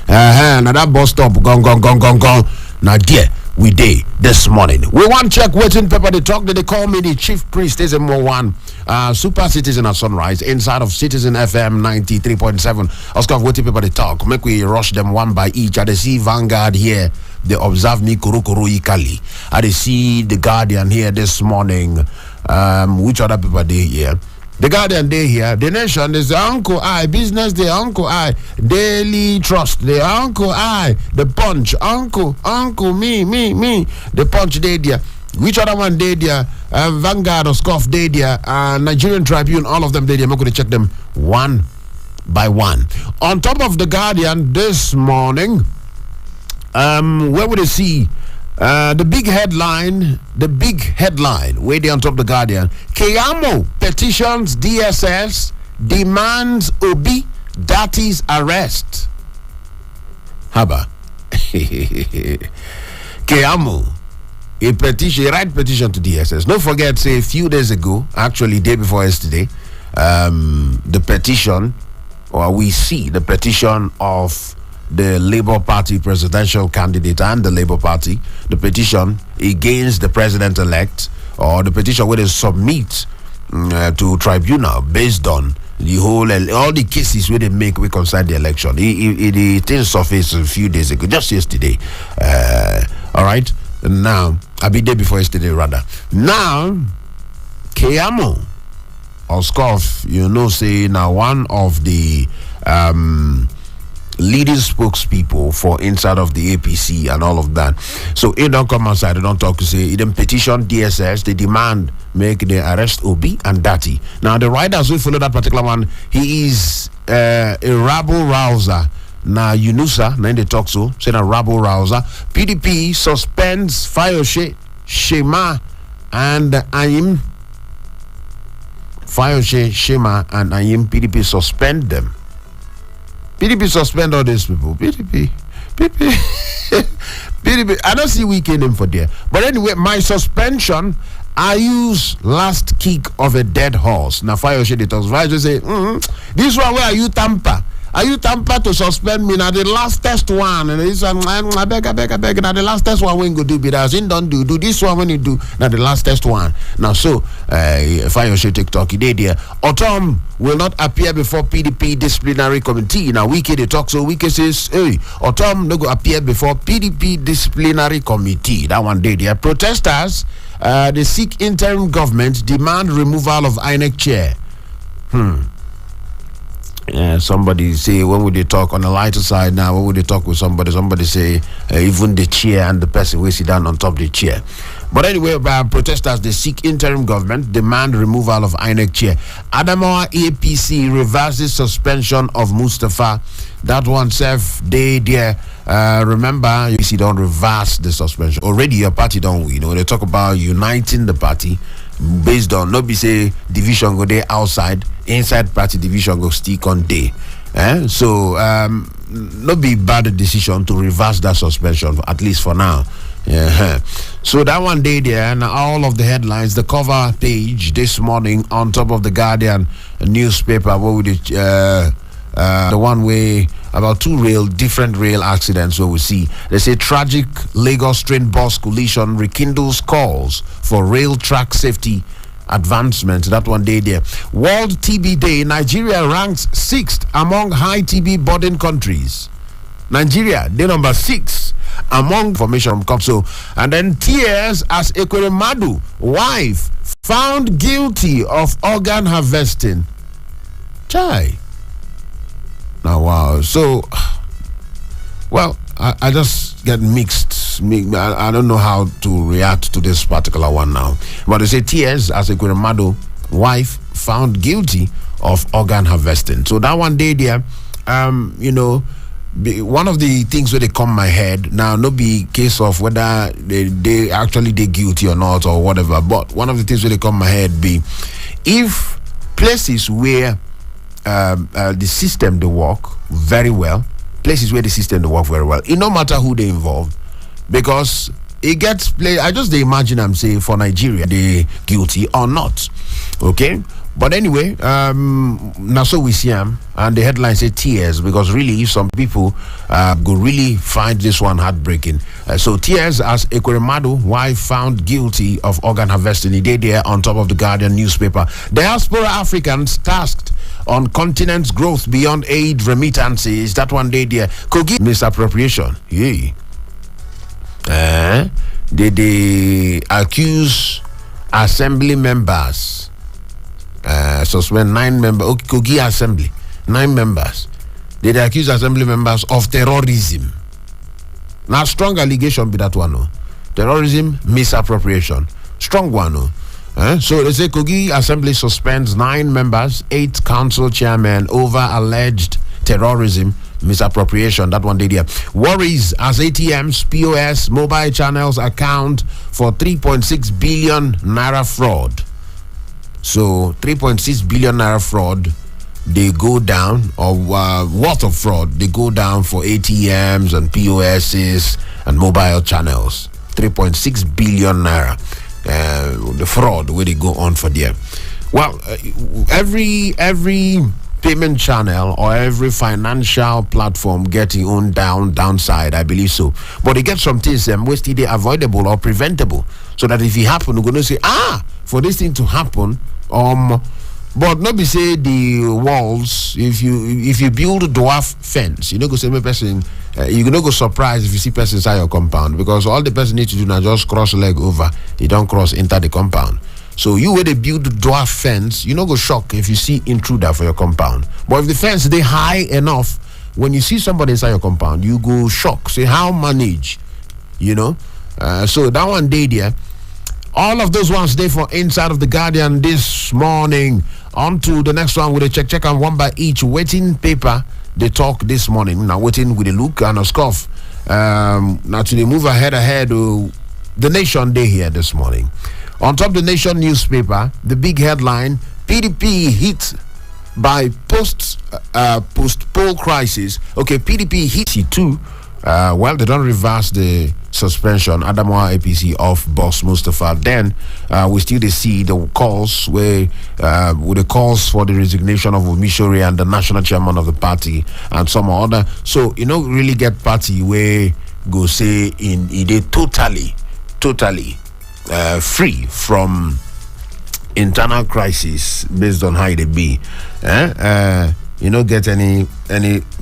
Now that bus stop gone. Now dear, we day this morning. We want check waiting paper they talk that they call me the chief priest Ezemmuo one. Super Citizen at Sunrise inside of Citizen FM 93.7. Oscar waiting paper they talk. Make we rush them one by each. I see Vanguard here. They observe me Kurukuru Ikali. I see the Guardian here this morning. Which other people they here? The Guardian day here, the Nation is the Uncle I, Business the Uncle I, Daily Trust, the Uncle I, the Punch, Uncle, me, the Punch day there. Which other one day there? Vanguard or Scoff day there, Nigerian Tribune, all of them day there. I'm going to check them one by one. On top of the Guardian this morning, where would they see? The big headline, way there on top of the Guardian. Keyamo petitions DSS, demands Obi Dati's arrest. Haba. Keyamo, a right petition to DSS. Don't forget, say a few days ago, actually day before yesterday, the petition, or we see the petition of the Labour Party presidential candidate and the Labour Party, the petition against the president-elect, or the petition where they submit to tribunal based on the whole, all the cases where they make we concern the election. It surfaced a few days ago, just yesterday. All right, now I'll be there before yesterday rather. Now, Keyamo or Scoff, say now one of the leading spokespeople for inside of the APC and all of that. So it don't come outside, they don't talk to say, it don't petition DSS, they demand make the arrest Obi and Dati. Now the writers who follow that particular one, he is a rabble rouser. Now Yunusa, now they talk so, say a rabble rouser. PDP suspends Fayose, Shema and Ayim. Fayose, Shema and Ayim, PDP suspend them. PDP suspend all these people. PDP. I don't see weekend in for there. But anyway, my suspension, I use last kick of a dead horse. Now, Fayose, they talk. Fayose say, this one, where are you tamper? Are you tamper to suspend me? Now, the last test one. And this one, I beg. Now, the last test one, when you do, because in don't do this one when you do. Now, the last test one. Now, so, Fayose TikTok, he did here. Autumn will not appear before PDP disciplinary committee. Now, Wiki, they talk, so Wiki says, hey, Autumn no go appear before PDP disciplinary committee. That one day, there. Protesters, they seek interim government, demand removal of INEC chair. Somebody say, when would they talk on the lighter side now? When would they talk with somebody? Somebody say, even the chair and the person will sit down on top of the chair. But anyway, by protesters, they seek interim government, demand removal of INEC chair. Adamawa APC reverses suspension of Mustafa. That one self, they there. Remember, you see, don't reverse the suspension. Already your party don't win. They talk about uniting the party based on, not be say division go there outside, inside party division go stick on day. So not be bad decision to reverse that suspension, at least for now. So that one day there, and all of the headlines, the cover page this morning on top of the Guardian newspaper, what would it, the one way about different rail accidents where we see they say tragic Lagos train bus collision rekindles calls for rail track safety advancement. That one day there. World TB Day, Nigeria ranks 6th among high TB burden countries. Nigeria, day number 6 among formation from so. And then tears as Ekweremadu wife found guilty of organ harvesting. Chai. Now, wow. So, well, I just get mixed. I don't know how to react to this particular one now. But they say tears as a Ekweremadu wife found guilty of organ harvesting. So that one day there, one of the things where they come my head now, not be case of whether they actually they guilty or not or whatever. But one of the things where they come my head be if places where the system they work very well, places where the system they work very well, it no matter who they involve, because it gets played. I just imagine I'm saying for Nigeria, they guilty or not. Okay. But anyway, now so we see him, and the headline say tears, because really some people go really find this one heartbreaking. So tears as Ekweremadu wife found guilty of organ harvesting. He did there on top of the Guardian newspaper. Diaspora Africans tasked on continent's growth beyond aid remittances. That one day there. Kogi misappropriation. Yay. They accuse assembly members. Suspend 9 members. Okay, Kogi Assembly, 9 members. They accuse assembly members of terrorism. Now, strong allegation be that one. No? Terrorism, misappropriation. Strong one. No? So they say Kogi Assembly suspends 9 members, 8 council chairmen over alleged terrorism, misappropriation. That one did here. Worries as ATMs, POS, mobile channels account for 3.6 billion naira fraud. So 3.6 billion naira fraud, they go down, or worth of fraud, they go down for ATMs and POSs and mobile channels. 3.6 billion naira, the fraud where they go on for there. Well, every payment channel or every financial platform get your own downside, I believe so. But they get some things which they avoidable or preventable, so that if it happen, we're going to say, for this thing to happen, but not be say the walls. If you build a dwarf fence, you know, go say me person, you gonna go surprised if you see person inside your compound, because all the person need to do now just cross leg over. You don't cross enter the compound. So you where they build the dwarf fence, you know, go shock if you see intruder for your compound. But if the fence they high enough, when you see somebody inside your compound, you go shock. Say how manage, you know. So that one day there. All of those ones there for inside of the Guardian this morning. On to the next one with a check and one by each. Waiting paper, they talk this morning. Now waiting with a look and a scoff. Now to the move ahead, the Nation day here this morning. On top of the Nation newspaper, the big headline, PDP hit by post-poll crisis. Okay, PDP hit C2. Well, they don't reverse the suspension Adamawa APC of Boss Mustafa. Then we still see the calls with the calls for the resignation of Omishori and the national chairman of the party and some other. So you know, really get party where go say in they totally free from internal crisis based on how they be. You know, get any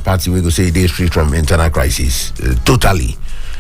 party we go say they free from internal crisis totally.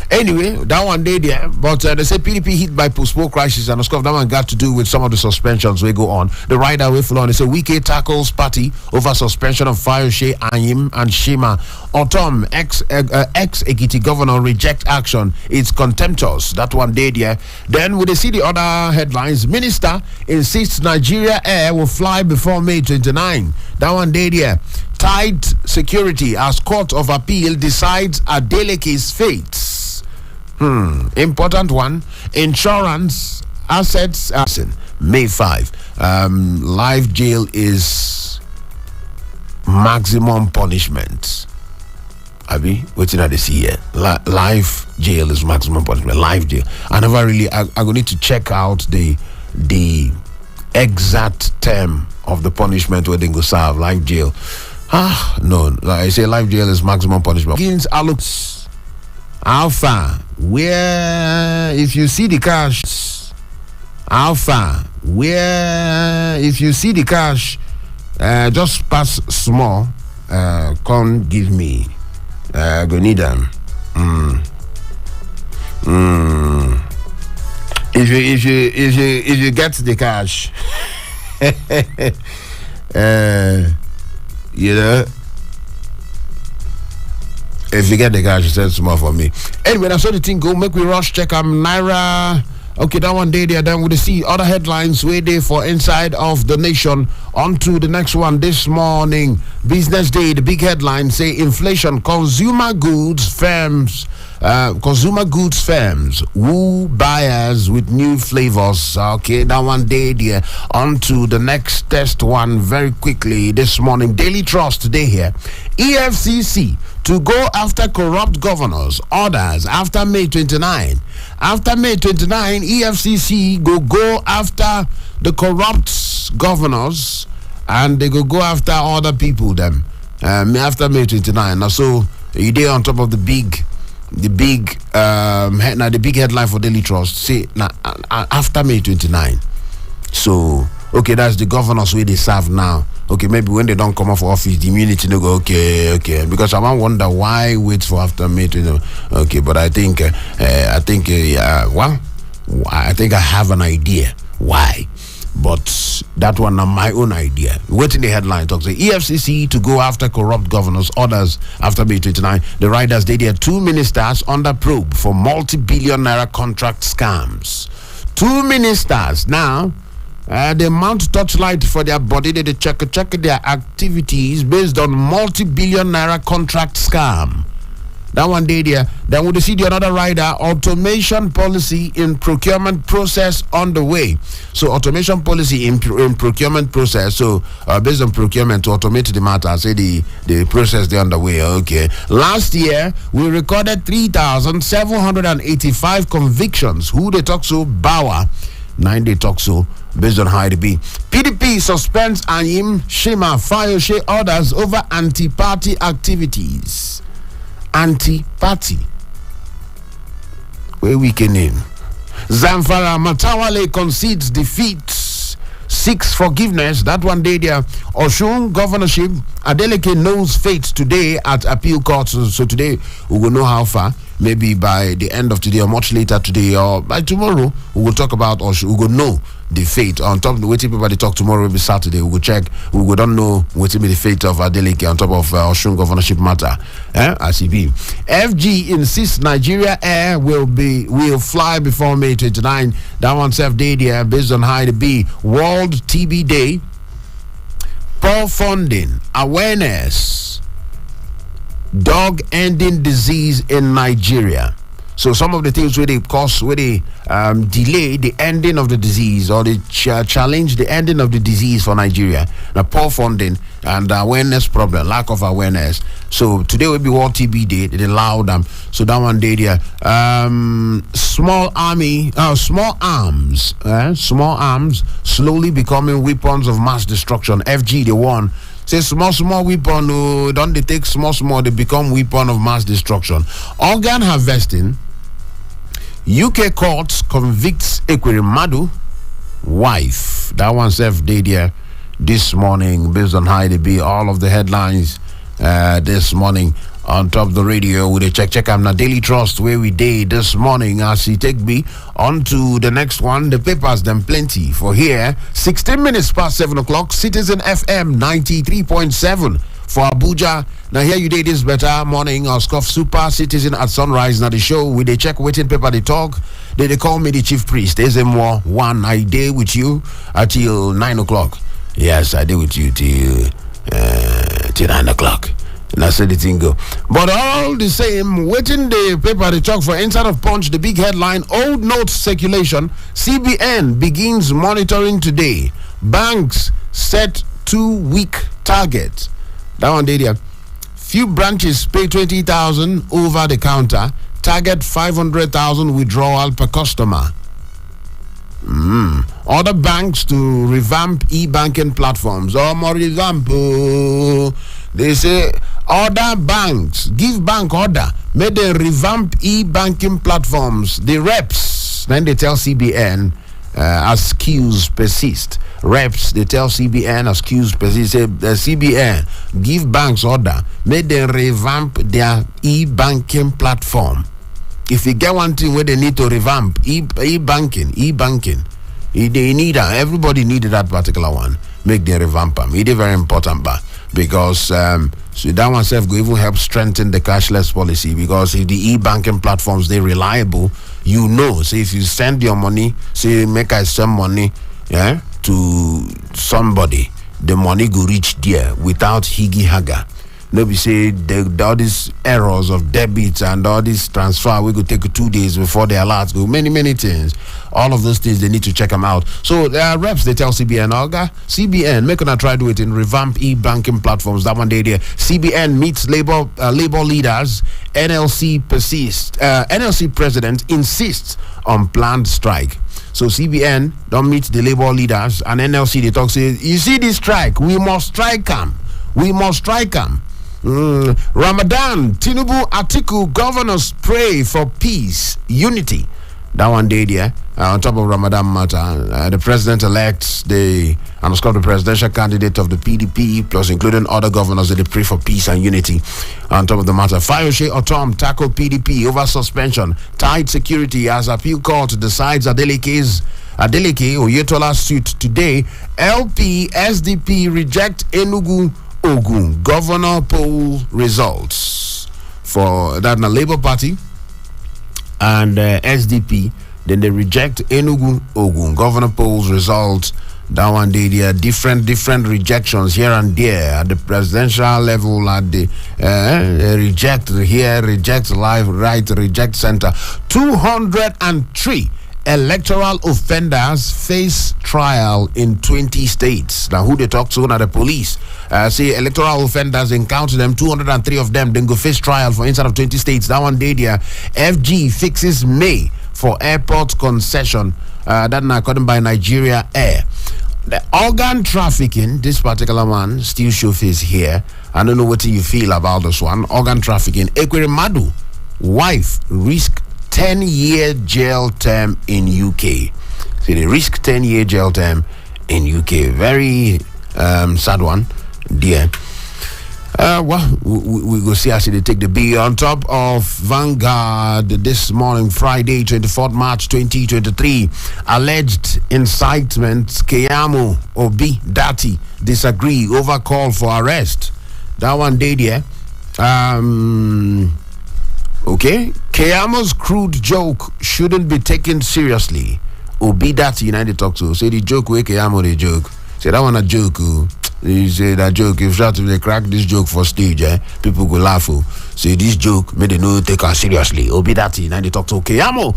Anyway, that one day there, but they say PDP hit by post-poll crisis, and of course that one got to do with some of the suspensions we go on. The rider way flow on. They say Wike tackles party over suspension of Fayose, Anyim, and Shima. Otom, ex-Ekiti governor reject action. It's contemptuous. That one day there. Then we see the other headlines. Minister insists Nigeria Air will fly before May 29. That one day there. Tight security as Court of Appeal decides Adeleke's fate. Important one. Insurance assets. May 5. Life jail is maximum punishment. Abi, what's in the see here? Life jail is maximum punishment. Life jail. I never really. I going need to check out the exact term of the punishment where they go serve. Life jail. No. Like I say, life jail is maximum punishment. Begins looks. How far? Where if you see the cash? How far? Where if you see the cash? Just pass small. Come give me. Go need them. If you get the cash, you know. If you get the cash, you said small for me. Anyway, that's all the thing go. Make we rush check Naira. Okay, that one day there. Then we'll see other headlines way there for inside of the Nation On to the next one this morning. Business Day, the big headline say inflation, consumer goods firms woo buyers with new flavors. Okay, that one day there. On to the next test one very quickly this morning. Daily Trust today here. EFCC to go after corrupt governors. Orders after May 29. After May 29, EFCC go after the corrupt governors, and they go after other people them after May 29. Now, so you there on top of the big headline for Daily Trust. Say now after May 29. So okay, that's the governors where they serve now. Okay, maybe when they don't come off office, the immunity they go okay. Because I might wonder why wait for after May 29. Okay, but I think I think I have an idea why. But that one is my own idea. Waiting the headline talks. EFCC to go after corrupt governors. Orders after May 29. The riders, they had 2 ministers under probe for multi-billion naira contract scams. 2 ministers now. They mount torchlight for their body. They check their activities based on multi-billion naira contract scam. That one day there. Then we see the another rider. Automation policy in procurement process on the way. So automation policy in procurement process. So based on procurement to automate the matter. Say the process they underway. Okay. Last year we recorded 3,785 convictions. Who they talk so? Bauer. 9 day talk so. Based on how it be. PDP suspends Anyim Shema Fayoshe orders over anti-party activities. Anti-party. Where we can in. Zamfara Matawale concedes defeat. Seeks forgiveness. That one day there. Oshun governorship. Adeleke knows fate today at appeal court. So today we will know how far. Maybe by the end of today or much later today or by tomorrow we will talk about Oshun. We will know the fate. On top of the waiting people they talk tomorrow will be Saturday. We will check. We will don't know what will be the fate of Adeleke on top of Oshun governorship matter. RCB. FG insists Nigeria Air will fly before May 29. That one self day there based on how it be. World TB Day. Poor funding, awareness, dog ending disease in Nigeria. So some of the things where they cause, where they delay the ending of the disease or they challenge the ending of the disease for Nigeria. The poor funding and the awareness problem, lack of awareness. So today will be World TB Day. They allow them. So that one day there, small arms slowly becoming weapons of mass destruction. FG the one. Say small weapon, don't they take small, they become weapon of mass destruction. Organ harvesting. UK courts convicts Ekwerimadu wife. That one self did here this morning based on how they be. All of the headlines this morning on top of the radio with a check. I'm not Daily Trust where we did this morning as he take me on to the next one. The papers them plenty for here. 16 minutes past 7 o'clock. Citizen FM 93.7 for Abuja. Now here you did this better morning. Our Scuff Super Citizen at sunrise. Now the show with a check waiting paper they talk. They call me the chief priest. Ezemmuo one. I day with you until 9 o'clock. Yes, I did with you till 9 o'clock. And I said the thing go. But all the same, waiting the paper they talk for inside of Punch, the big headline, old notes circulation. CBN begins monitoring today. Banks set 2-week target. That one day there. Few branches pay 20,000 over the counter. Target 500,000 withdrawal per customer. Other banks to revamp e-banking platforms. Or more example, they say other banks give bank order, may they revamp e-banking platforms. The reps then they tell CBN as queues persist. Reps they tell CBN as queues persist. Say CBN give banks order, may they revamp their e-banking platform. If you get one thing where they need to revamp e-banking, they need everybody needed that particular one. Make the revamp them. It is very important, but because so that one self will even help strengthen the cashless policy. Because if the e-banking platforms they reliable, you know. So if you send your money, say make I send money, to somebody, the money go reach there without higgy haga. No be say all these errors of debit and all this transfer we go take 2 days before the alerts go. Many things. All of those things they need to check them out. So there are reps they tell CBN, Olga, CBN make gonna try do it in revamp e-banking platforms. That one day there. CBN meets labor leaders. NLC persists. NLC president insists on planned strike. So CBN don't meet the labor leaders and NLC they talk say, you see this strike, we must strike them. We must strike them. Ramadan, Tinubu, Atiku, governors pray for peace, unity. That one day there, on top of Ramadan matter, the president-elect, the presidential candidate of the PDP, plus including other governors, they pray for peace and unity. On top of the matter, Fayose Otom tackle PDP over suspension, tight security as appeal court decides Adeleke Oyetola suit today. LP SDP reject Enugu Ogun governor poll results for that na Labour Party and SDP. Then they reject Enugu Ogun governor polls results. That one day there are different rejections here and there at the presidential level. At the reject here, reject live, right, reject center. 203 electoral offenders face trial in 20 states. Now, who they talk to? Now, the police. Say electoral offenders, encounter them, 203 of them, then go face trial for inside of 20 states. That one day there. FG fixes May for airport concession. That now according by Nigeria Air. The organ trafficking, this particular one still show face here. I don't know what you feel about this one. Organ trafficking. Ekwere Madu, wife, risk 10-year jail term in UK. So they risk 10-year jail term in UK. Very sad one, dear. Well, we go see how they take the B. On top of Vanguard this morning, Friday, 24th March 2023, alleged incitement, Keyamo, Obi, Dati disagree over call for arrest. That one day there. Okay, Keyamo's crude joke shouldn't be taken seriously. Obi Dati United talk to say the joke where Keyamo the joke. Say that one a joke. You say that joke, if they crack this joke for stage, people go laugh. Say this joke, may they no take her seriously. Obi Dati, now they talk to Keyamo,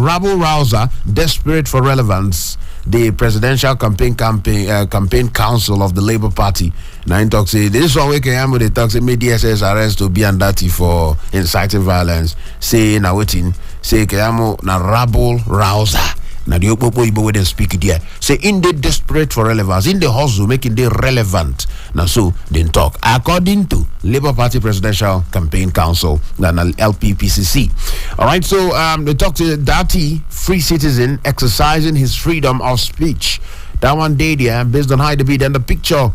rabble rouser, desperate for relevance. The presidential campaign council of the Labour Party. Now talk say this one way Keyamo they talk say made DSS arrest Obi and Dati for inciting violence. Say now waiting, say Keyamo na rabble rouser. Now the Opopo Ibo where they speak it here. Say in the desperate for relevance, in the hustle, making they relevant. Now so they talk. According to Labour Party Presidential Campaign Council, then LPPCC. Alright, so they talk to Dati, free citizen, exercising his freedom of speech. That one day there, based on how the bid and the picture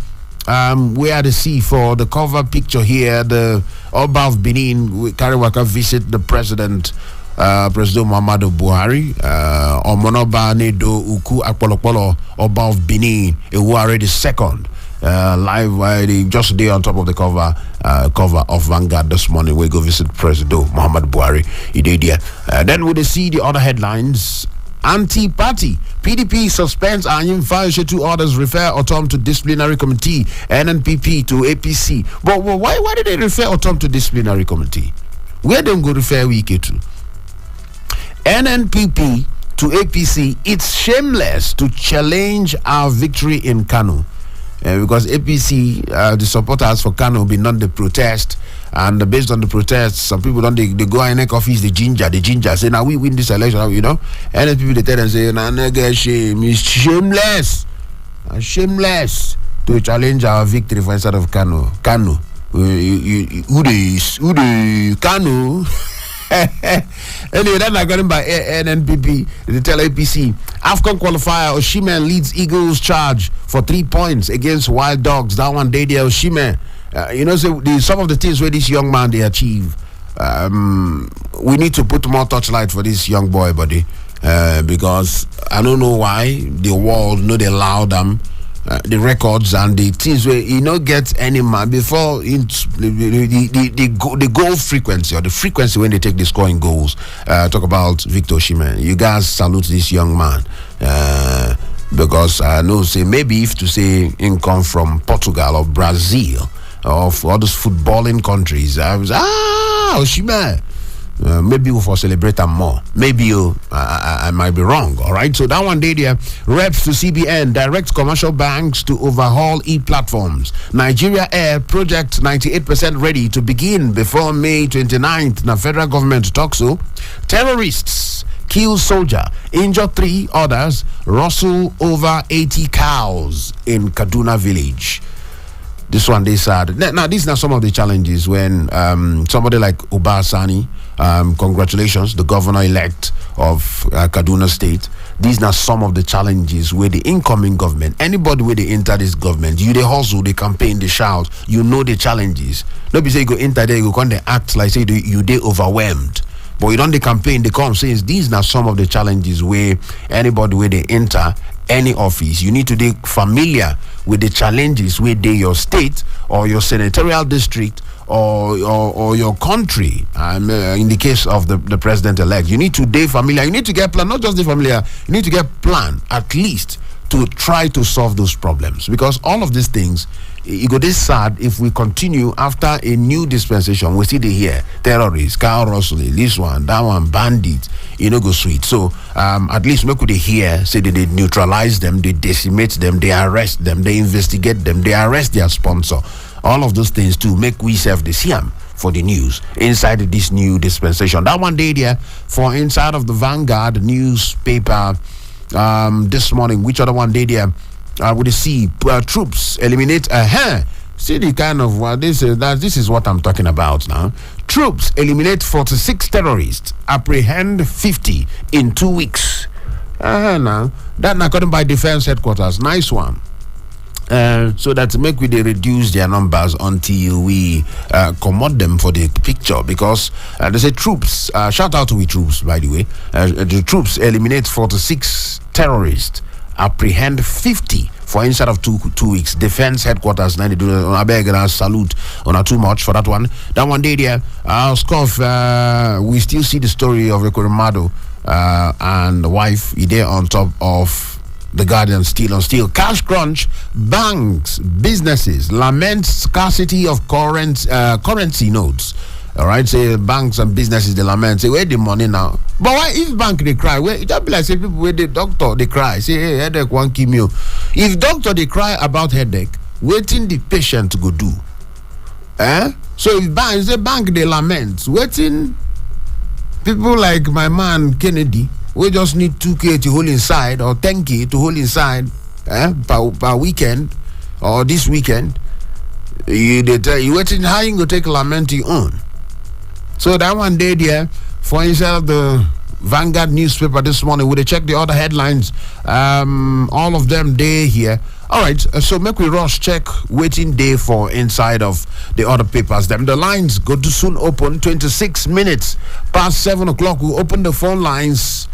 where the see for the cover picture here, the Oba of Benin, Kariwaka visit the president. President Muhammadu Buhari, Omonoba Nedo Uku Akpolokpolo, Oba of Benin, Ewuare the second, live just there on top of the cover of Vanguard this morning. We go visit President Muhammadu Buhari. He did here. Then we see the other headlines. Anti-party PDP suspends Anyim Fayose 2 orders, refer Otom to disciplinary committee, NNPP to APC. But why did they refer Otom to disciplinary committee? Where them go refer Wike to? NNPP to APC, it's shameless to challenge our victory in Kano. Because APC, the supporters for Kano, be not the protest. And based on the protests, some people don't they go in the office, the ginger say, now we win this election, you know. NNPP, they tell them, say, nah, nigga, shame. It's shameless to challenge our victory for instead of Kano. Kano. Who the Kano? Anyway, that's not going by NNPP. They tell APC AFCON qualifier Osimhen leads Eagles charge for 3 points against Wild Dogs. That one day there, Osimhen. So some of the things where this young man they achieve. We need to put more touchlight for this young boy, buddy. Because I don't know why the world they allow them. The records and the things where get any man before the goal frequency or the frequency when they take the scoring goals. Talk about Victor Osimhen. You guys salute this young man. because I know say maybe if to say income from Portugal or Brazil or all those footballing countries, I was Oshima. Maybe we'll for celebrate them more. Maybe I might be wrong. All right. So that one day there, reps to CBN direct commercial banks to overhaul e-platforms. Nigeria Air project 98% ready to begin before May 29th. Now federal government talks so. Terrorists kill soldier, injure 3 others, rustle over 80 cows in Kaduna village. This one they sad. Now these are some of the challenges when somebody like Obasani, congratulations, the governor-elect of Kaduna State. These are some of the challenges where the incoming government, anybody where they enter this government, you they hustle, they campaign, they shout, you know the challenges. Nobody say you go enter there, you go they act like say you they overwhelmed. But you don't the campaign, they come saying these are some of the challenges where anybody where they enter any office, you need to be familiar with the challenges where they your state or your senatorial district or your country. In the case of the president-elect, you need to be familiar. You need to get plan, not just the familiar. You need to get plan at least to try to solve those problems, because all of these things, it go this sad if we continue after a new dispensation. We see the here terrorists, cow rustling, this one, that one, bandits. Go sweet. So at least make they hear say that they neutralize them, they decimate them, they arrest them, they investigate them, they arrest their sponsor. All of those things to make we serve the CM for the news inside this new dispensation. That one day there for inside of the Vanguard newspaper this morning. Which other one day there? Would you see troops eliminate see the kind of this is what I'm talking about now. Troops eliminate 46 terrorists, apprehend 50 in 2 weeks. Now that according by defense headquarters. Nice one. So that make we they reduce their numbers until we commode them for the picture, because they say troops, shout out to we troops by the way, the troops eliminate 46 terrorists, apprehend 50 for inside of two weeks. Defense headquarters now they do on a beg and salute on a too much for that one. That one day there, scoff, we still see the story of Ekorimado and the wife there on top of the Guardian. Still on steel. Cash crunch. Banks, businesses lament scarcity of currency notes. All right, say banks and businesses they lament. Say where the money now? But why if bank they cry? Where it just be like say people where the doctor they cry. Say hey, headache one chemo. If doctor they cry about headache, waiting the patient to go do. So if bank they lament, waiting people like my man Kennedy. We just need 2K to hold inside or 10K to hold inside per weekend or this weekend. You waiting how you go take lament your own. So that one day there for inside of the Vanguard newspaper this morning, we check the other headlines. All of them day here. All right, so make we rush check waiting day for inside of the other papers. Them the lines go to soon open. 26 minutes past 7 o'clock. We'll open the phone lines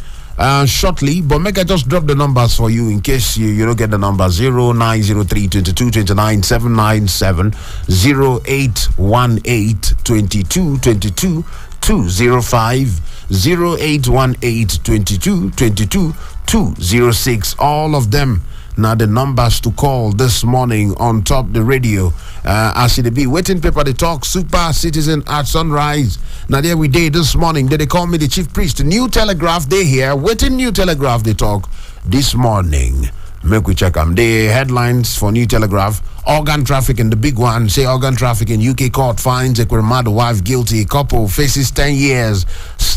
shortly, but make I just drop the numbers for you in case you don't get the number. 0903 22 29 797, 0818 22 22 205, 0818 22 22 206. All of them now the numbers to call this morning on top the radio. As it be waiting paper they talk super citizen at sunrise. Now there we did this morning. They call me the chief priest. New Telegraph they here. Waiting New Telegraph they talk this morning. Make we check them. The headlines for New Telegraph. Organ trafficking, the big one. Say organ trafficking. UK court finds Ekweremadu wife guilty. Couple faces 10 years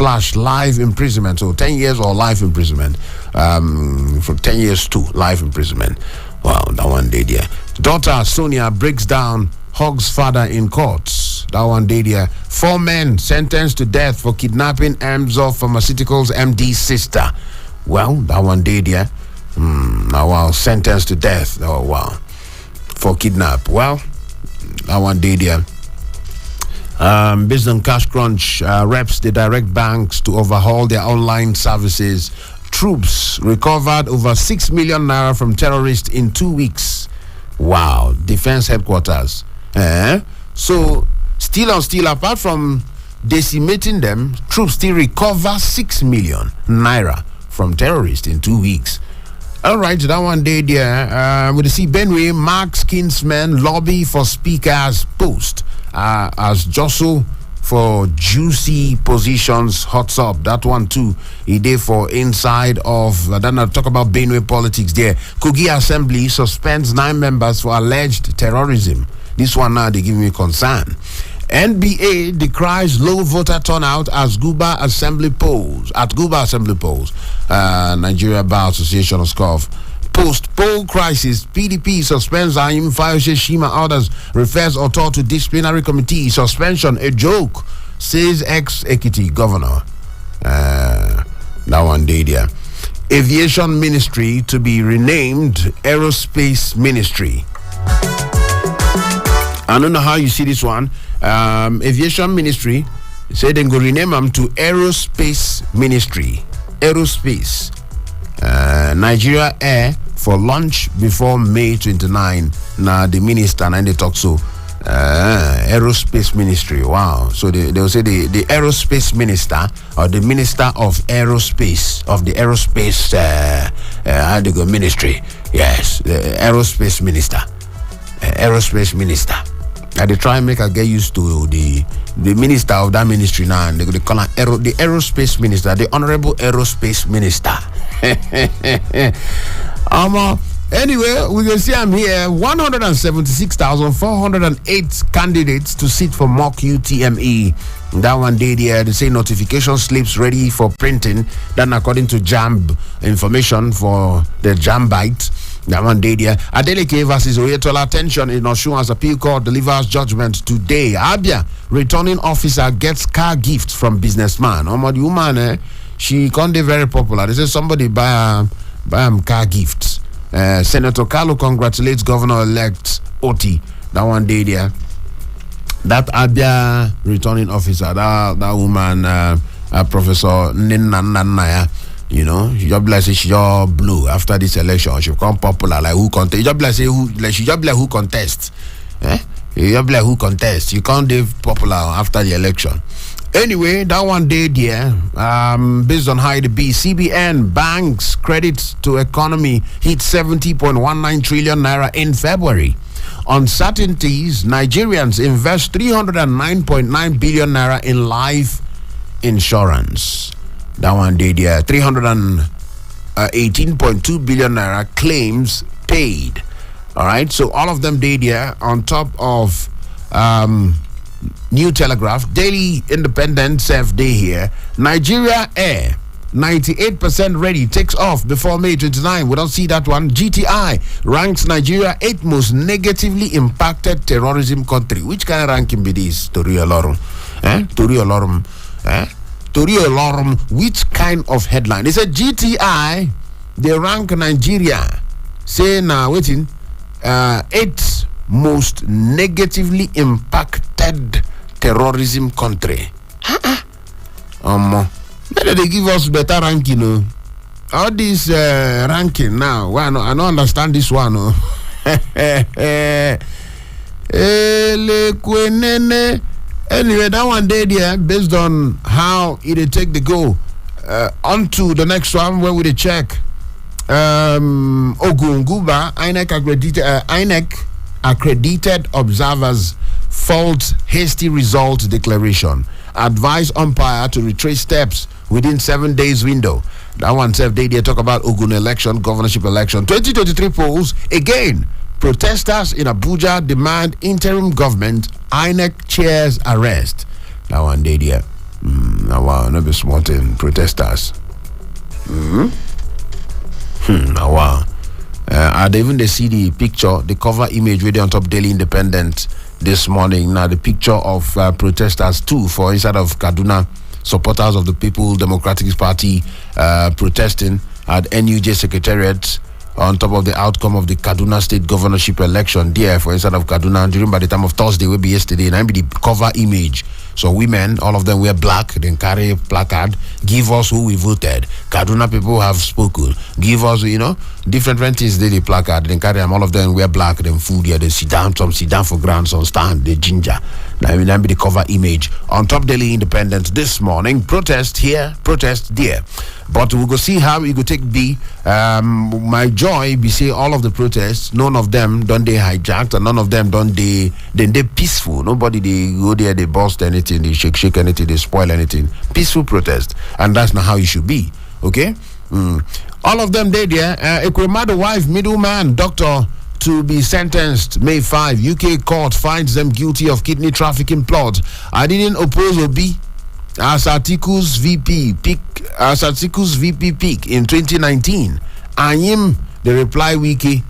/ life imprisonment. So 10 years or life imprisonment. From 10 years to life imprisonment. Wow, that one day there. Daughter Sonia breaks down, hugs father in courts. That one day there. 4 men sentenced to death for kidnapping Ezemmuo Pharmaceuticals MD sister. Well, that one day there. Now wow, sentenced to death. Oh wow, for kidnap. Well, that one day there. Based on cash crunch, reps the direct banks to overhaul their online services. Troops recovered over 6 million naira from terrorists in 2 weeks. Wow, defense headquarters. So still apart from decimating them, troops still recover 6 million naira from terrorists in 2 weeks. All right, that one day there. We see Benue Mark's kinsmen lobby for speaker's post as jostle for juicy positions hots up. That one too. He did for inside of. Then I'll talk about Benue politics there. Kogi Assembly suspends 9 members for alleged terrorism. This one now they give me concern. NBA decries low voter turnout as Guba Assembly polls. Nigeria Bar Association of SCOF. Post-poll crisis, PDP suspends Aim Fayose Shima orders, refers Otor to disciplinary committee. Suspension, a joke, says ex-Ekiti governor. That one day there. Aviation Ministry to be renamed Aerospace Ministry. I don't know how you see this one. Aviation Ministry said they go rename them to Aerospace Ministry. Aerospace. Nigeria Air for launch before May 29. Now the minister and they talk so. Aerospace Ministry. Wow. So they will say the Aerospace Minister or the Minister of Aerospace of the Aerospace how they go ministry. Yes, the Aerospace Minister. Aerospace Minister. And they try and make her get used to the minister of that ministry now, and they call her the Aerospace Minister, the Honorable Aerospace Minister. Anyway, we can see I'm here. 176,408 candidates to sit for mock UTME. That one day there, they say notification slips ready for printing. Then according to JAMB information for the JAMBite. That one day there. Adeleke versus Oyetola tension in Osun as appeal court delivers judgment today. Abia returning officer gets car gift from businessman. The woman, she can't be very popular. They say somebody buy car gifts. Senator Kalu congratulates Governor-elect Oti. That one day there. That Abia returning officer, that woman, Professor Ninanaya. You know, she just like say she just blew after this election. She become popular like who contest. She just like say who like she just like who contest. You just like who contest. You can't be popular after the election. Anyway, that one day there, based on how it be, CBN banks credit to economy hit 70.19 trillion naira in February. Uncertainties, Nigerians invest 309.9 billion naira in life insurance. That one day there, 318.2 billion naira claims paid. All right, so all of them day there on top of New Telegraph, Daily Independent, Self Day here. Nigeria Air, 98% ready, takes off before May 29. We don't see that one. GTI ranks Nigeria 8th most negatively impacted terrorism country. Which kind of ranking be this? Tori Olorum. Which kind of headline? They said GTI, they rank Nigeria, say now, waiting, 8th most negatively impacted terrorism country. Maybe they give us better ranking, no? All this ranking now, well, I don't understand this one, no? Anyway, that one day there, based on how it take the go, on to the next one where we check Ogunguba, INEC accredited observers fault hasty result declaration. Advise umpire to retrace steps within 7 days window. That one self they talk about Ogun election, governorship election. 2023 polls again. Protesters in Abuja demand interim government. INEC chairs arrest. That one day there. Wow, no be small thing. Protesters. Wow. And even they see the picture, the cover image really on top Daily Independent this morning. Now the picture of protesters too for inside of Kaduna, supporters of the People Democratic Party protesting at NUJ Secretariat on top of the outcome of the Kaduna State governorship election there for inside of Kaduna during by the time of Thursday will be yesterday, and I be the cover image. So women, all of them wear black, then carry placard, give us who we voted. Kaduna people have spoken. Give us, different things they placard, then carry them, all of them wear black, then food, yeah, they sit down, some sit down for grounds on stand, the ginger. Now, be the cover image on Top Daily Independence this morning. Protest here, protest there. But we'll go see how we go take B. My joy be say all of the protests, none of them done they hijacked, and none of them done they peaceful. Nobody they go there, they bust anything, they shake anything, they spoil anything. Peaceful protest, and that's not how it should be. Okay. All of them they there. Ekwemadu wife, middleman, doctor to be sentenced May 5. UK court finds them guilty of kidney trafficking plot. I didn't oppose Obi as Article's VP peak in 2019. Ayim, the reply wiki,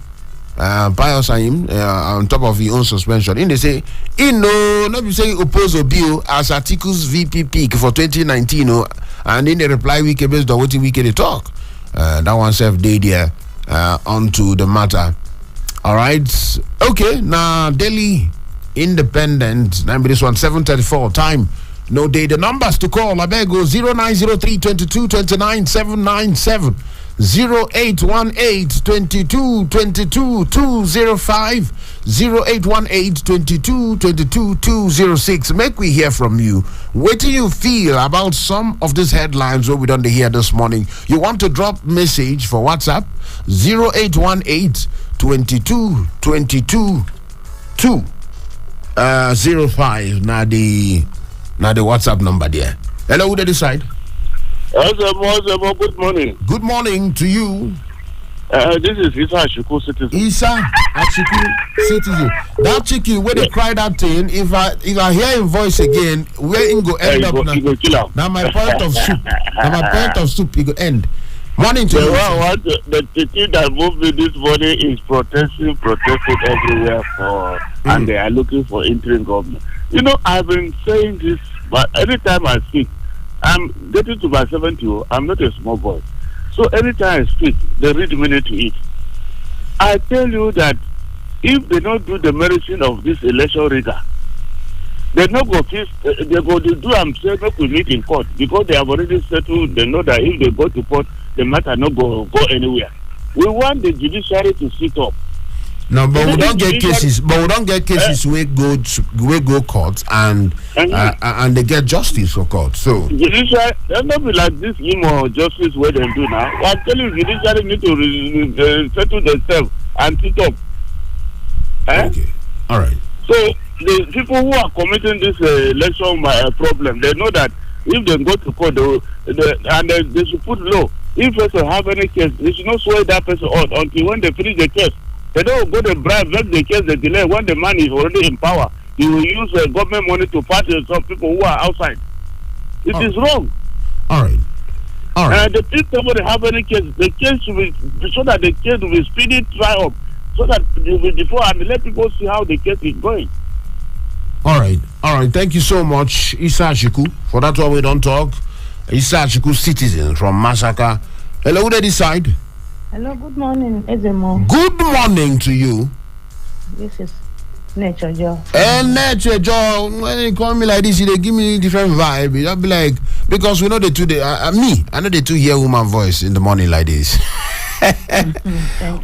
Pius Ayim, on top of his own suspension. In they say, not be saying oppose Obi as Article's VP peak for 2019, and in the reply wiki based on what wiki they talk. That one self day there onto the matter. All right. Okay. Now, Daily Independent. Number this one 7:34 time. No day. The numbers to call. I beg go 0903 22 29 797 0818 22 22 205 0818 22 22 206. Make we hear from you. What do you feel about some of these headlines what we done hear this morning? You want to drop message for WhatsApp 0818 22 22 205. Now the WhatsApp number there. Hello, who this side? Ezemmuo, good morning. Good morning to you. This is Isa Ashiku Citizen. Isa Ashiku Citizen. That chicken where they cry that thing, if I hear him voice again, where him go end up now? Now my point of soup. It go end. Morning to you. The thing that moved me this morning is protesting everywhere and they are looking for interim government. You know, I've been saying this, but anytime I speak, I'm getting to my 70. I'm not a small boy. So anytime I speak, they read minute to it. I tell you that if they don't do the medicine of this election rigor, they not go fix. They go to do. I'm saying make we meet in court because they have already settled. They know that if they go to court, the matter not go anywhere. We want the judiciary to sit up. No, but we don't get cases. But we don't get cases where go court and they get justice for court. So judiciary, they not be like this justice where they do now. I'm telling you, judiciary need to settle themselves and sit up. Okay, all right. So the people who are committing this election problem, they know that if they go to court, they should put law. If person have any case, they should not swear that person out until when they finish the case. They don't go to bribe, let the case they delay. When the man is already in power, he will use government money to party some people who are outside. It is wrong. All right. If somebody have any case, the case should be so that the case will be speedy trial, so that it will before and let people see how the case is going. All right. Thank you so much, Isa Ashiku. For that one we don't talk. Isa Ashiku, Citizen from Masaka. Hello, who this side? Hello, good morning, Ezemmuo. Good morning to you. This is Nature Joe. Nature Joe, when they call me like this, they give me different vibe. I'll be like, because we know the two, I know the two hear woman voice in the morning like this. Thank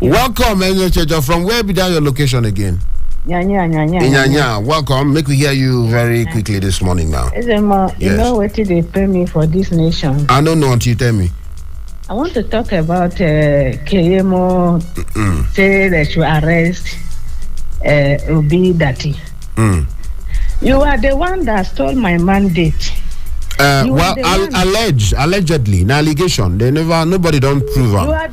you. Welcome, Nature Joe. From where be that your location again? Nyanya. Welcome. Make we hear you very quickly this morning now. Ezemmuo, Yes. You know what they pay me for this nation? I don't know until you tell me. I want to talk about KMO say that you arrest Obi Dati. You are the one that stole my mandate. Allegedly, an allegation. Nobody don't prove it. You are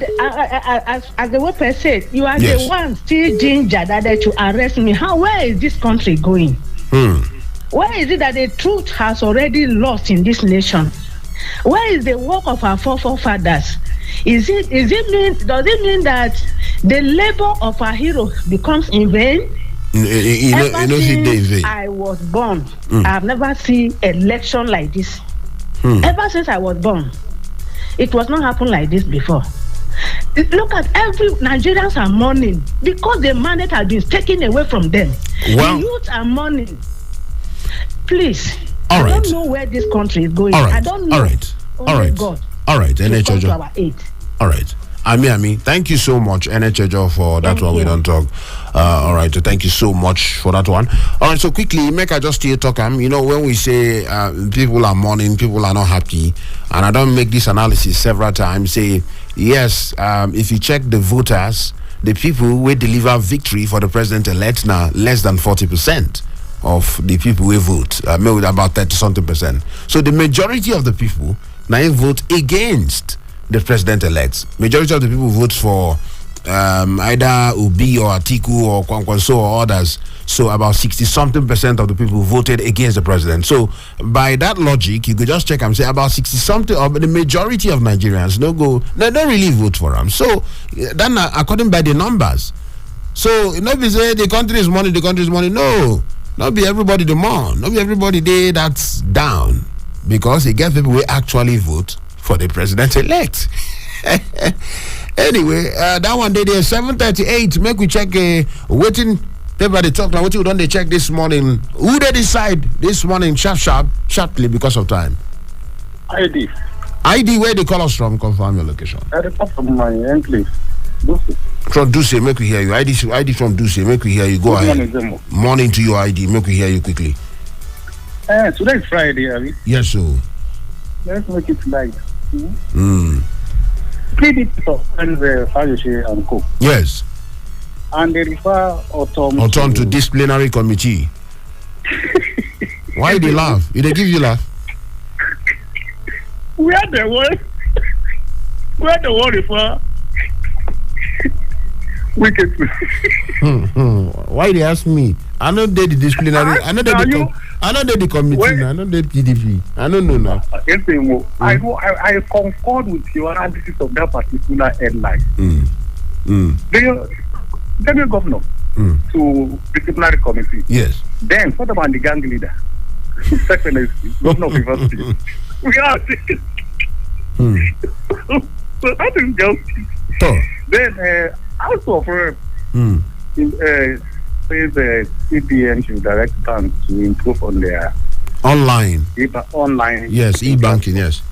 as the word said, you are Yes. the one still ginger that you arrest me. Where is this country going? Where is it that the truth has already lost in this nation? Where is the work of our forefathers? Does it mean that the labor of our heroes becomes in vain? Ever since I was born, I have never seen election like this. Ever since I was born, it was not happen like this before. Look at every Nigerians are mourning because the mandate has been taken away from them. Well, the youth are mourning. Please. All right. I don't know where this country is going. All right. I don't know. All right. Only God. All right. To come to our aid. All right. Ami. Thank you so much, NHJO, for that one. We don't talk. All right, so thank you so much for that one. All right, so quickly, make I just here talk. You know, when we say people are mourning, people are not happy, and I don't make this analysis several times, say, yes, if you check the voters, the people who deliver victory for the president-elect now, less than 40% of the people who vote, maybe about 30-something%. So the majority of the people now vote against the president-elect. Majority of the people vote for either Obi or Atiku or Kwankwaso or others. So about 60-something% of the people voted against the president. So by that logic, you could just check and say about 60-something of the majority of Nigerians they don't really vote for him. So then according by the numbers. So not be say the country is money, no. Not be everybody the mourn. Not be everybody there that's down. Because it gets people who actually vote for the president-elect. Anyway, that one day there 7:38. Make we check waiting paper they talk now. What you done they check this morning? Who they decide this morning sharply because of time? ID where they call us from, confirm your location. At the top of my enclave. From Duce, make we hear you. ID from Duce, make we hear you. Go ahead. Morning to your ID, make we hear you quickly. Today is Friday, Abby. Yes, sir. Let's make it light. PDP and Fayoshe and Co. Yes. And they refer Autumn to disciplinary committee. Why they laugh? Did they give you laugh? We are the one refer. Wicked. Why they ask me? I know they the disciplinary. I know they the committee. I know they PDP. I don't know now. Ezemmuo, I concord with your analysis of that particular headline. The governor to disciplinary committee. Yes. Then what about the gang leader? Second governor of River State. We are. So that is just. Then House of Rep says the CBN should direct banks to improve on their online. Yes, e-banking, yes.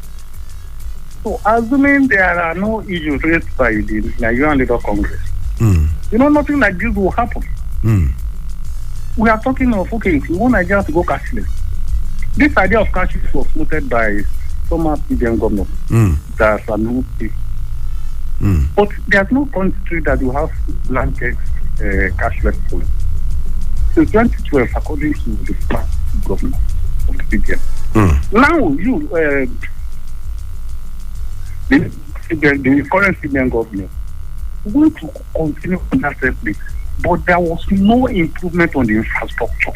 So assuming there are no issues raised by the Nigerian Labour Congress, nothing like this will happen. We are talking of, okay, if you want Nigeria to go cashless, this idea of cashless was mooted by former PDM governor, that's Sanusi. But there's no country that will have blanket cashless policy. Since 2012, according to the past governor of the PDM. Now, the current PDM governor, want to continue on that place, but there was no improvement on the infrastructure.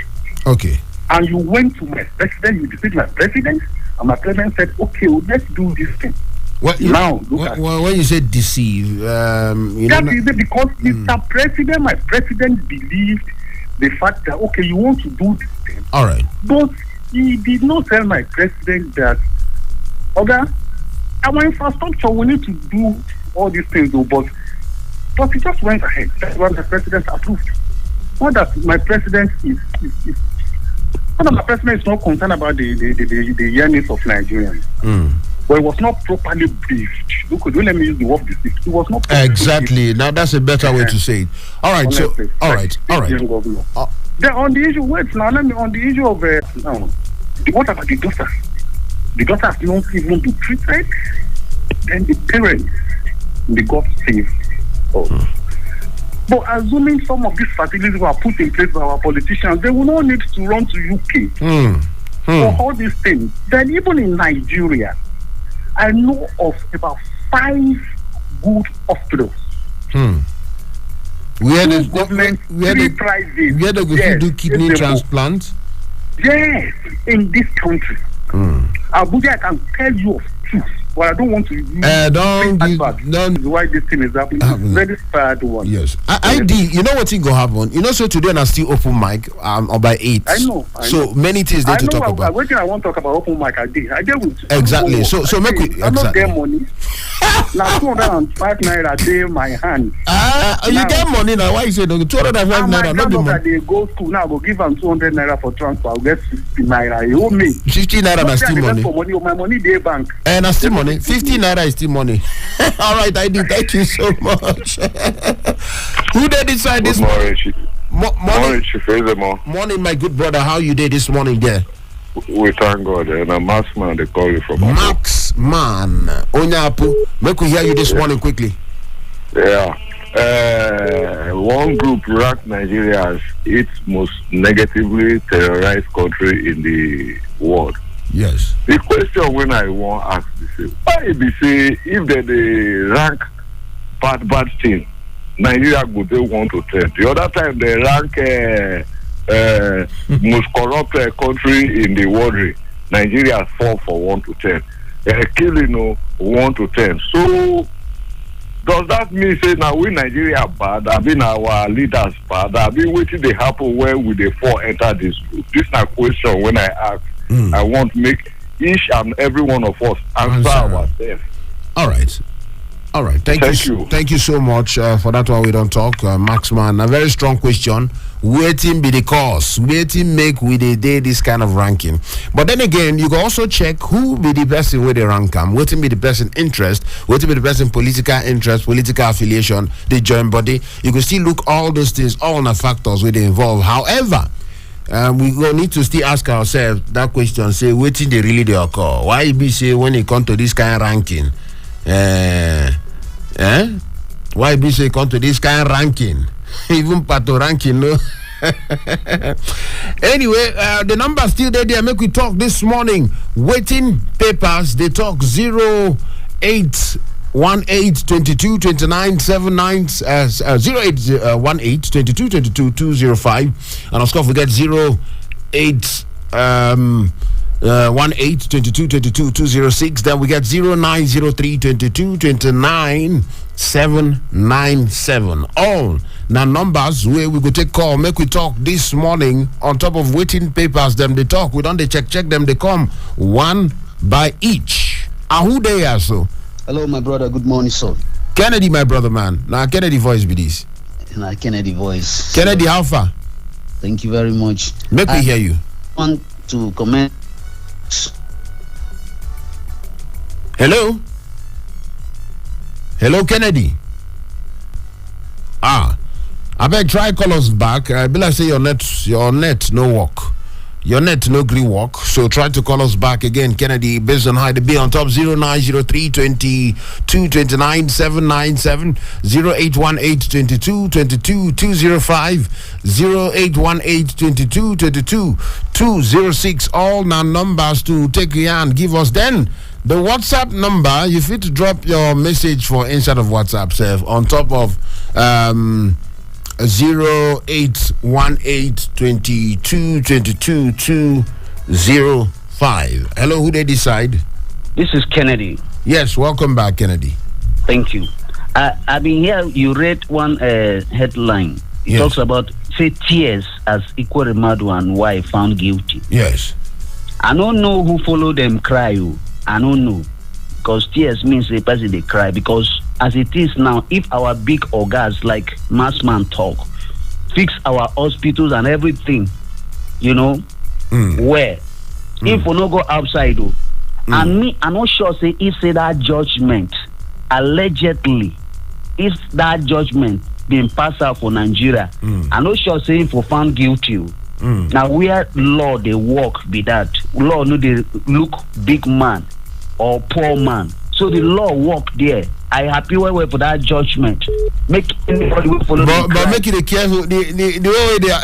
Okay. And you went to my president, you defeated my president, and my president said, okay, well, let's do this thing. When you say deceive, that is it, because Mr. President, my president believed the fact that, okay, you want to do this thing. All right. But he did not tell my president that, okay, our infrastructure, we need to do all these things, though, but he just went ahead. That's what the president approved. Not that my president is not concerned about the yearnings of Nigerians. But it was not properly briefed. Look, don't let me use the word deceived. It was not exactly briefed. Now that's a better way to say it. All right, honestly, so all right. Then on the issue, on the issue of what about the daughters? The daughters don't even be treated. Then the parents, they got saved. But assuming some of these facilities were put in place by our politicians, they will not need to run to UK for all these things. Then even in Nigeria, I know of about 5 good hospitals. Where the government, private. Where they go do kidney transplant? Yes, in this country. Abuja, I can tell you of 2. But I don't want to don't why this thing is happening. It's very sad one. Yes. ID, you know what thing go happen? So today I still open mic or by 8. I know. So many things there to talk about. I want to talk about open mic. I did with exactly. So make we I'm not getting money. Now 205 naira dey in my hand. You get money now. Why you say no? 205 naira, not the money. They go school now. Go give them 200 naira for transfer. I'll get 50 naira. You owe me 50 naira na still money. My money dey bank. And na still money. 50 naira is still money. All right, I do. Thank you so much. Who did decide this morning? Morning, Ezemmuo. Morning, my good brother. How you did this morning there? We thank God. And a Max Man, they call you from Max Man. Onyapu. Make we hear you this morning quickly. Yeah. One group ranked Nigeria as its most negatively terrorized country in the world. Yes. The question when I want to ask is, why be say if they rank bad thing, Nigeria go dey 1 to 10. The other time they rank most corrupt country in the world, Nigeria fall for 1 to 10. Killing 1 to 10. So does that mean say now we Nigeria bad? I mean our leaders bad. I mean waiting they happen when we the four enter this group. This is a question when I ask. I want to make each and every one of us answer ourselves. All right. All right. Thank you. Thank you so much for that one. We don't talk, Maxman. A very strong question. Waiting be the cause. Waiting make we day this kind of ranking. But then again, you can also check who be the person where they rank them. Waiting be the person interest. Waiting be the person political interest, political affiliation, they join body. You can still look all those things, all the factors where they involve. However, we will need to still ask ourselves that question. Say, waiting they really they occur. Why be say when it comes to this kind of ranking? Why be say come to this kind of ranking? Even Pato ranking, no. Anyway, the number still there. Make we talk this morning. Waiting papers. They talk 0818-22-29-79 0818-22-22-205, and of course we get 18-22-22-206. Then we get 0903-22-29-797. All now numbers where we go take call. Make we talk this morning on top of waiting papers. Them they talk. We don't they check them. They come one by each. Who they are so? Hello, my brother. Good morning, sir. Kennedy, my brother, man. Now Kennedy voice be this. Kennedy voice. Kennedy, how far? Thank you very much. Make me hear you. I want to comment. Hello, Kennedy. I beg try call us back. I be like say your net no work. Your net no green work. So try to call us back again, Kennedy, based on how to be on top 0903-22-29-797 0818-22-22-205 0818-22-22-206. All now numbers to take you and give us then. The WhatsApp number, you fit to drop your message for inside of WhatsApp self on top of 0818-22-22-205. Hello, who they decide? This is Kennedy. Yes, welcome back, Kennedy. Thank you. I've been here. You read one headline. It talks about say tears as Ikweremadu and wife found guilty. Yes. I don't know who followed them cry. I don't know, because tears means the person they cry. Because as it is now, if our big organs like Massman talk, fix our hospitals and everything, where if we no go outside, and me, I'm not sure say if say that judgment allegedly, if that judgment been passed out for Nigeria, I'm not sure say if we found guilty. Now where law they work be that law no they look big man or poor man, so the law work there. I happy well for that judgment. Make anybody follow. But make it careful. The way they are,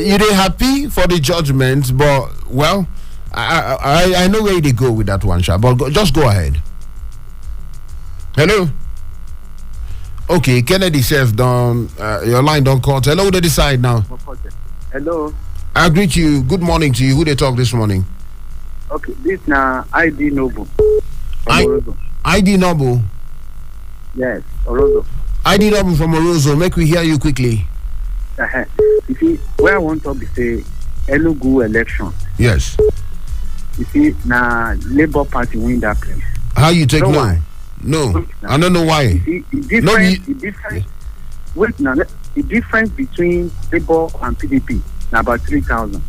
you they happy for the judgment, but well, I know where they go with that one, Sha. But just go ahead. Hello. Okay, Kennedy says don't your line don't cut. Hello, they decide now. Hello. I greet you. Good morning to you. Who they talk this morning? Okay, this now ID Noble. ID Noble. Yes, Orozo. ID Noble from Orozo. Make we hear you quickly. You see, where I want to be say Enugu election. Yes. You see, now Labour Party win that place. How you take no? No. I don't know why. Wait now. The difference between Labour and PDP is about 3,000.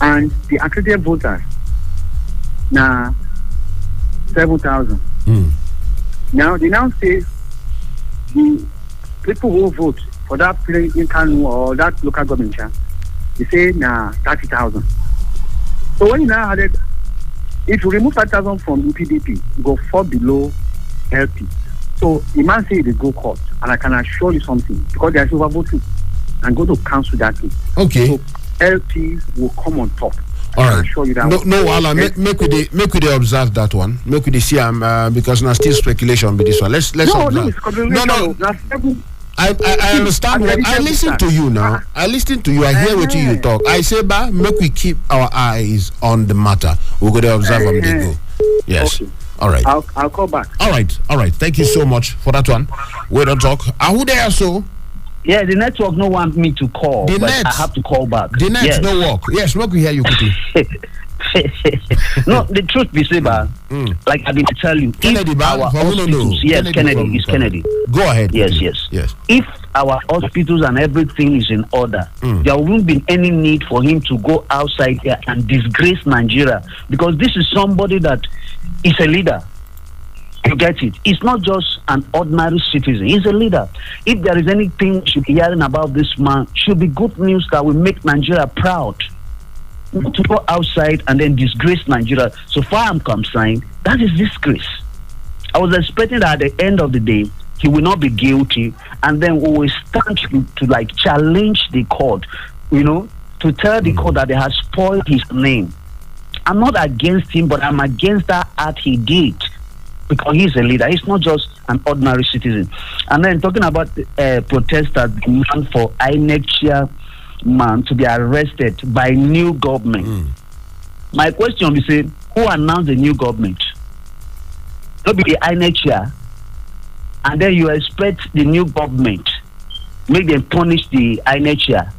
And the accredited voters now 7,000. Now they now say the people who vote for that place in Kanu or that local government, they say now 30,000. So when you now added, if you remove 5,000 from the PDP, you go 4 below LP. So the man say they go court, and I can assure you something because they are overvoting and go to cancel that thing. Okay. So LP will come on top. All right. Show you that No, Alan. Make we observe that one. Make we see because now still speculation with this one. Let's observe. No. I understand. I listen to you now. I listen to you. I hear what you talk. I say, make we keep our eyes on the matter. We're going to observe them. They go. Yes. Okay. All right. I'll call back. All right. Thank you so much for that one. We don't talk. Who there so? Yeah, the network no want me to call, but I have to call back. The net no work. Yes, look, we hear you quickly. No, the truth be said, like I didn't tell you, Kennedy, Kennedy. Go ahead. Yes. If our hospitals and everything is in order, there won't be any need for him to go outside here and disgrace Nigeria, because this is somebody that is a leader. You get it? It's not just an ordinary citizen. He's a leader. If there is anything you should be hearing about this man, should be good news that will make Nigeria proud. Not to go outside and then disgrace Nigeria. So far I'm concerned, that is disgrace. I was expecting that at the end of the day, he will not be guilty, and then we will stand to like challenge the court, to tell the court that they have spoiled his name. I'm not against him, but I'm against that act he did. Because he's a leader, he's not just an ordinary citizen. And then talking about protesters demand for INEC chairman to be arrested by new government. My question is, who announced the new government? Not be the INEC chair, and then you expect the new government make them punish the INEC chair.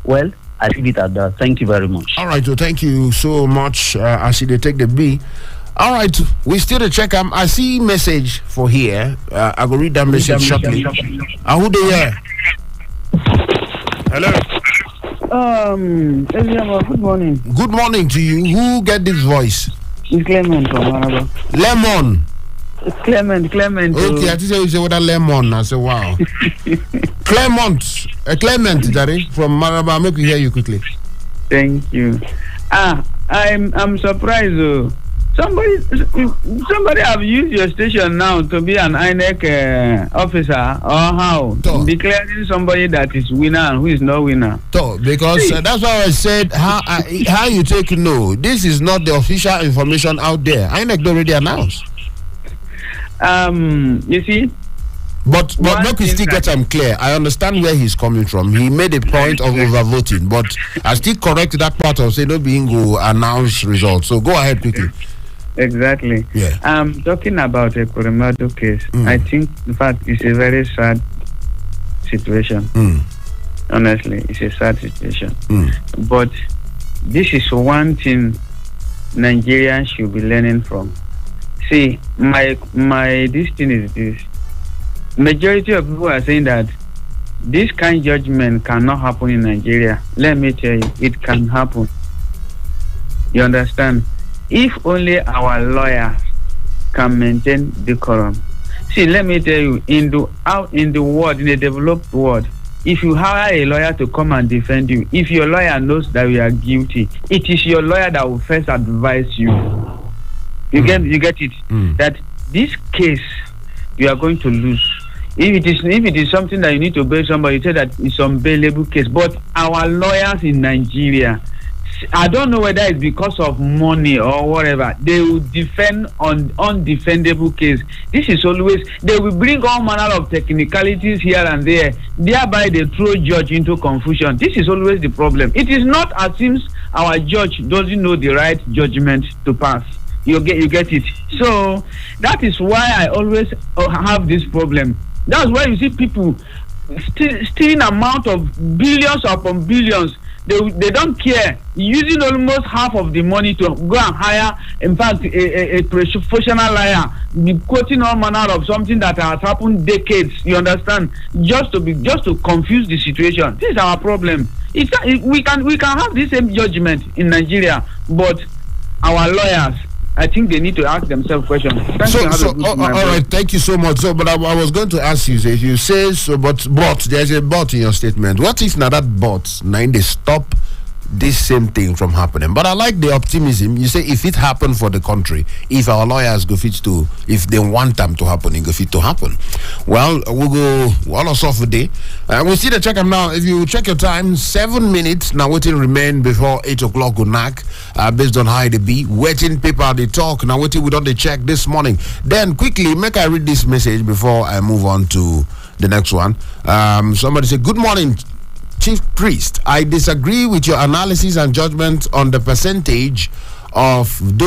Well, I leave it at that. Thank you very much. All right, so thank you so much. I see they take the B. All right, we still to check. I see message for here. I will read that message shortly. Who they here? Hello. Ezemmuo, good morning. Good morning to you. Who get this voice? It's Clement from Maraba. Lemon. It's Clement. Okay, I just say you say what a lemon. I say wow. Clement, Jerry from Maraba. Make me hear you quickly. Thank you. I'm surprised. Somebody have used your station now to be an INEC officer, or how? Declaring somebody that is winner and who is not winner. Because that's why I said how you take this is not the official information out there. INEC already announced. You see. But make we still get him clear. I understand where he's coming from. He made a point of overvoting, but I still correct that part of say no being go announce results. So go ahead quickly. Exactly. Yeah. Talking about a Kuremadu case, I think, in fact, it's a very sad situation. Honestly, it's a sad situation. But this is one thing Nigerians should be learning from. See, my this thing is this. Majority of people are saying that this kind of judgment cannot happen in Nigeria. Let me tell you, it can happen. You understand? If only our lawyers can maintain decorum. See, let me tell you, in the world, in the developed world, if you hire a lawyer to come and defend you, if your lawyer knows that you are guilty, it is your lawyer that will first advise you. You get it? That this case you are going to lose. If it is something that you need to bail somebody, you say that it's an unbailable case. But our lawyers in Nigeria, I don't know whether it's because of money or whatever, they will defend on undefendable case. This is always, they will bring all manner of technicalities here and there, thereby they throw judge into confusion. This is always the problem. It is not as if our judge doesn't know the right judgment to pass. You get it. So that is why I always have this problem. That's why you see people stealing amount of billions upon billions. they don't care. Using almost half of the money to go and hire, in fact, a professional liar, be quoting all manner of something that has happened decades. You understand? Just to confuse the situation. This is our problem. We can have the same judgment in Nigeria, but our lawyers, I think they need to ask themselves questions. All right, thank you so much. So, but I was going to ask you, if you say so, but there's a but in your statement. What if now that but now they stop this same thing from happening? But I like the optimism. You say if it happened for the country, if our lawyers go fit to, if they want them to happen, it go fit to happen. Well, we'll go one or so for day. We'll see the check them now. If you check your time, 7 minutes now waiting remain before 8 o'clock go knock. Based on how they be waiting paper they talk now waiting we done the check this morning. Then quickly make I read this message before I move on to the next one. Somebody said, good morning, Chief Priest. I disagree with your analysis and judgment on the percentage of those